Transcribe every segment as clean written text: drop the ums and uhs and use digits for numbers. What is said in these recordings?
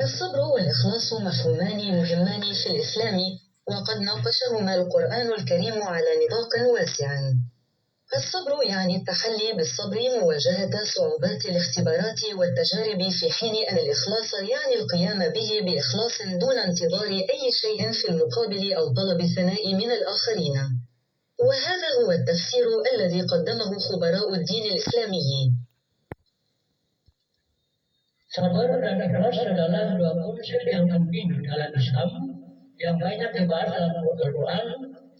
الصبر والإخلاص مفهومان مهمان في الإسلام، وقد ناقشهما القرآن الكريم على نطاق واسع. الصبر يعني التحلي بالصبر مواجهة صعوبات الاختبارات والتجارب، في حين أن الإخلاص يعني القيام به بإخلاص دون انتظار أي شيء في المقابل أو طلب الثناء من الآخرين. وهذا هو التفسير الذي قدمه خبراء الدين الإسلامي. Sabar dan ikhlas adalah dua konsep yang penting dalam Islam yang banyak dibahas dalam Al-Quran.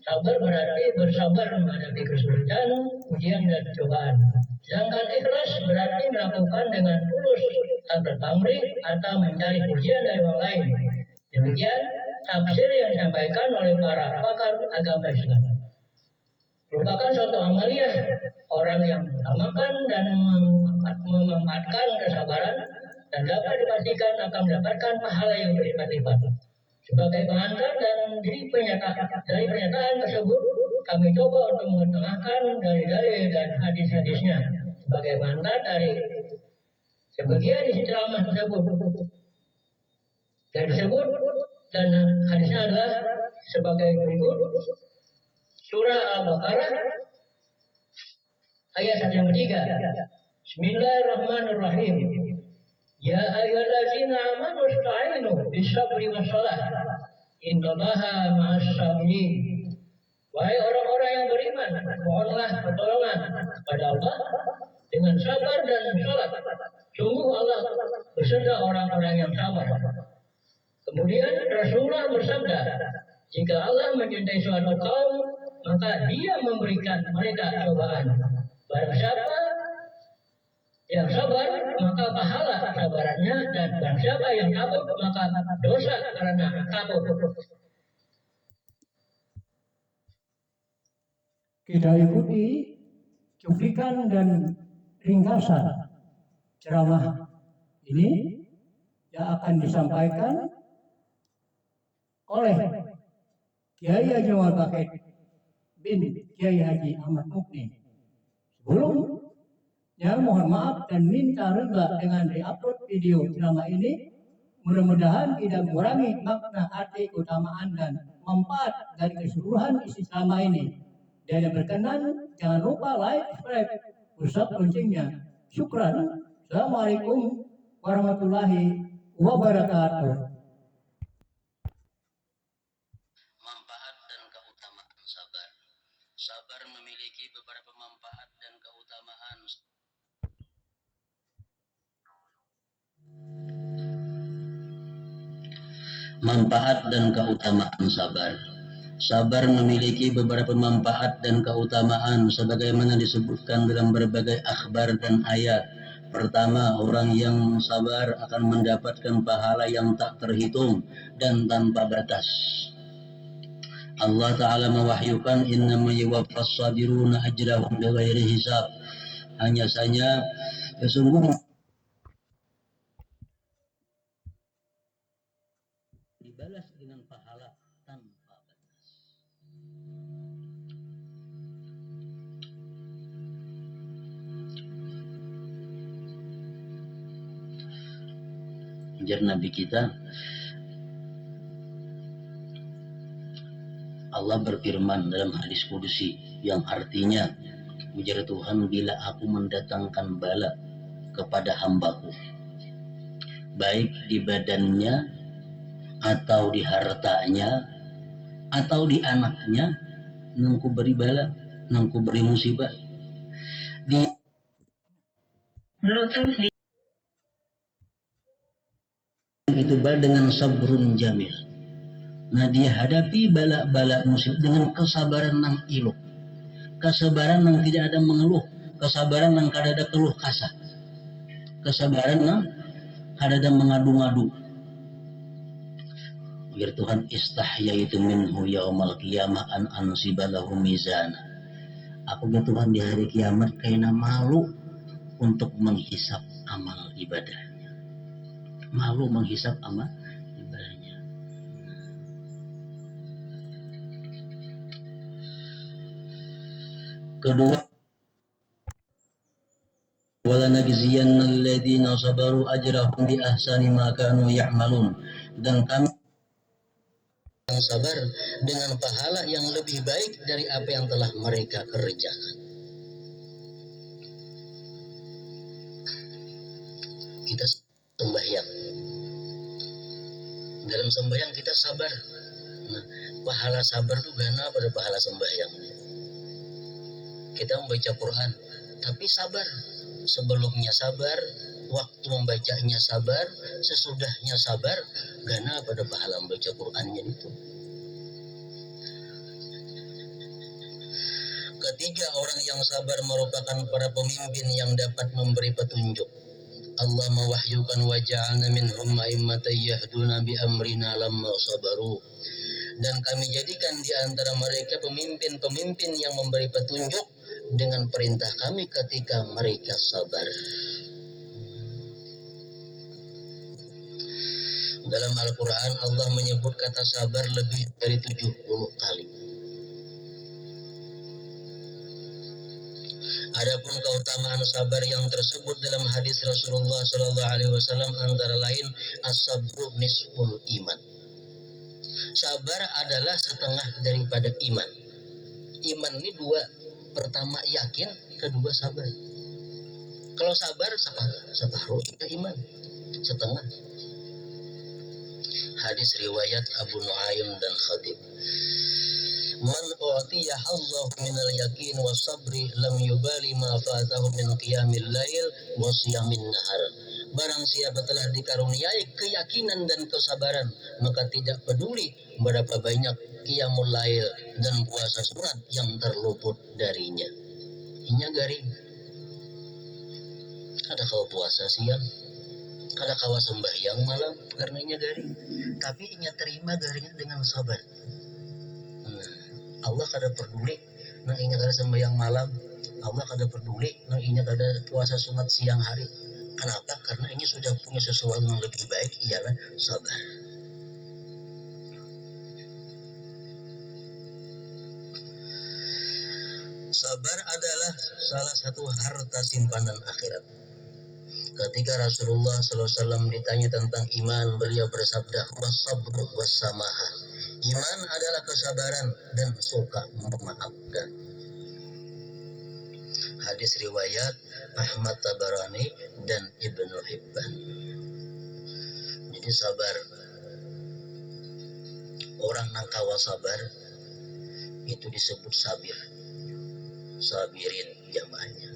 Sabar berarti bersabar menghadapi kesulitan, ujian dan cobaan. Sedangkan ikhlas berarti melakukan dengan tulus tanpa pamrih atau mencari pujian dari orang lain. Demikian tafsir yang disampaikan oleh para pakar agama Islam. Merupakan suatu amaliyah orang yang mengamalkan dan memanfaatkan kesabaran dan dapat dipastikan akan mendapatkan pahala yang berlipat-lipat. Sebagai pengantar dan dari pernyataan tersebut, kami coba untuk mengetengahkan dari dalil dan hadis-hadisnya sebagai pengantar dari sebagian isi ceramah tersebut. Dan disebut dan hadisnya adalah sebagai berikut. Surah Al-Baqarah ayat 103. Bismillahirrahmanirrahim. Ya ayyuhallazina amanu ista'inu bis-sabri was-shalah. Innallaha ma'as-sabirin. Wahai orang-orang yang beriman, mohonlah pertolongan kepada Allah dengan sabar dan salat. Sungguh Allah beserta orang-orang yang sabar. Kemudian Rasulullah bersabda, jika Allah mencintai suatu kaum, maka Dia memberikan mereka cobaan. Barang siapa yang sabar, maka pahala kesabarannya, dan barang siapa yang kabur, maka dosa karena kabur. Kita ikuti cuplikan dan ringkasan ceramah ini yang akan disampaikan oleh Kiai Haji Muhammad Bakir bin Kiai Haji Ahmad Mukni. Sebelumnya mohon maaf dan minta reda dengan diupload video ceramah ini. Mudah-mudahan tidak mengurangi makna, arti, keutamaan dan manfaat dari keseluruhan isi ceramah ini. Dan yang berkenan jangan lupa like, subscribe, pusat loncengnya. Syukran. Assalamualaikum warahmatullahi wabarakatuh. Manfaat dan keutamaan sabar. Sabar memiliki beberapa manfaat dan keutamaan. Manfaat dan keutamaan sabar. Sabar memiliki beberapa manfaat dan keutamaan sebagaimana disebutkan dalam berbagai akhbar dan ayat. Pertama, orang yang sabar akan mendapatkan pahala yang tak terhitung dan tanpa batas. Allah Ta'ala mewahyukan innama yuwaffas sabiruna ajrahum bighairi hisab. Hanya saja sesungguhnya dibalas dengan pahala tanpa batas. Ujar Nabi kita, Allah berfirman dalam hadis kudusi yang artinya, ujar Tuhan, bila aku mendatangkan bala kepada hambaku, baik di badannya atau di hartanya atau di anaknya, nangku beri bala, nangku beri musibah. Itu bala dengan sabrun jamil. Nah, dia hadapi bala-bala musibah dengan kesabaran nang ilok, kesabaran nang tidak ada mengeluh, kesabaran nang kada ada keluh kasah, kesabaran nang kada ada mengadu-ngadu. Biar Tuhan, istahyaitu minhu yaumal qiyamah an ansibalahu mizana. Aku ya Tuhan di hari kiamat kayaknya malu untuk menghisap amal ibadahnya, malu menghisap amal ibadahnya. Kedua, walanajziyanna alladziina sabaru ajrahum bi ahsani ma kanu ya'malun. Dan kami yang sabar dengan pahala yang lebih baik dari apa yang telah mereka kerjakan. Kita sembahyang. Dalam sembahyang kita sabar. Nah, pahala sabar itu gana pada pahala sembahyang. Kita membaca Quran, tapi sabar. Sebelumnya sabar, waktu membacanya sabar, sesudahnya sabar, gana pada pahala membaca Qurannya itu. Ketiga, orang yang sabar merupakan para pemimpin yang dapat memberi petunjuk. Allah mewahyukan wa ja'alna minhum a'immatan yahduna bi amrina lamma sabaru. Dan kami jadikan di antara mereka pemimpin-pemimpin yang memberi petunjuk dengan perintah kami ketika mereka sabar. Dalam Al-Quran Allah menyebut kata sabar lebih dari 70 kali. Adapun keutamaan sabar yang tersebut dalam hadis Rasulullah SAW antara lain as-sabru nisful iman. Sabar adalah setengah daripada iman. Iman ini dua, pertama yakin, kedua sabar. Kalau sabar separuh iman, setengah. Hadis riwayat Abu Nuaim dan Khatib. Man u'tiya hazzahu minal yakin wa sabri lam yubali ma fatahu min qiyamil lail wa siyamin nahar. Barang siapa telah dikaruniai keyakinan dan kesabaran, maka tidak peduli berapa banyak qiyamul lail dan puasa sunat yang terluput darinya. Inya garing. Ada kau puasa siang, ada kau sembahyang malam karena inya garing. Tapi inya terima garingnya dengan sabar. Allah kada peduli nang inya kada sembahyang malam, Allah kada peduli nang inya kada puasa sunat siang hari. Kenapa? Karena ini sudah punya sesuatu yang lebih baik, ialah sabar. Sabar adalah salah satu harta simpanan akhirat. Ketika Rasulullah SAW ditanya tentang iman, beliau bersabda, was-sabru was-samaha. Iman adalah kesabaran dan suka memaafkan. Hadis riwayat Ahmad Tabarani dan Ibnu Hibban. Jadi sabar. Orang nang kawa sabar itu disebut sabir. Sabirin jamaahnya.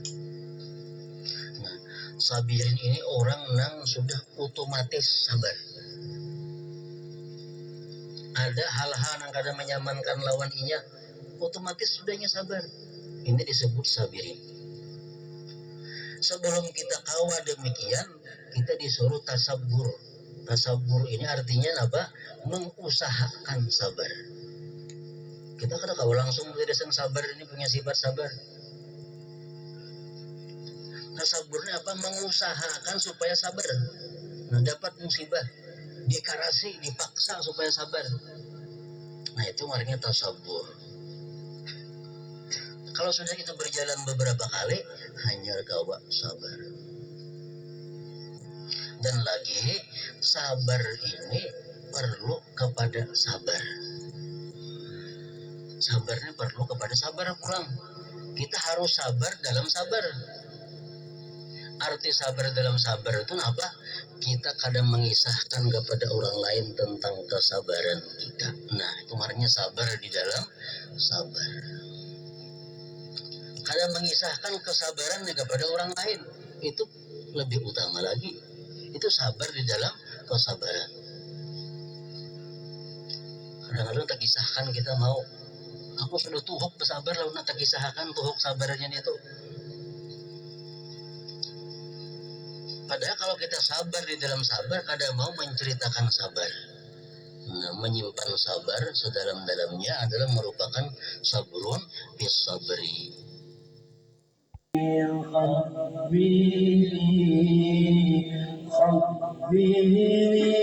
Nah, sabirin ini orang nang sudah otomatis sabar. Ada hal-hal yang kadang menyamankan lawan inya, otomatis sudahnya sabar. Ini disebut sabirin. Sebelum kita kawa demikian, kita disuruh tasabur. Tasabur ini artinya apa? Mengusahakan sabar. Kita kada kawa langsung berdasarkan sabar ini punya sifat sabar. Tasaburnya apa? Mengusahakan supaya sabar. Nah, dapat musibah, dikarasi, dipaksa supaya sabar. Nah, itu artinya tasabur. Kalau sudah itu berjalan beberapa kali, hanya kawa sabar. Dan lagi, sabar ini perlu kepada sabar. Sabarnya perlu kepada sabar pulang. Kita harus sabar dalam sabar. Arti sabar dalam sabar itu apa? Kita kadang mengisahkan kepada orang lain tentang kesabaran kita. Nah, itu artinya sabar di dalam sabar. Kadang mengisahkan kesabaran kepada orang lain, itu lebih utama lagi. Itu sabar di dalam kesabaran. Kadang-kadang tak kisahkan kita mau, aku sudah tuhuk bersabar, lalu nak tak kisahkan tuhuk sabarnya itu. Padahal kalau kita sabar di dalam sabar, kadang mau menceritakan sabar. Nah, menyimpan sabar sedalam-dalamnya adalah merupakan sabrun bis sabri. خبرني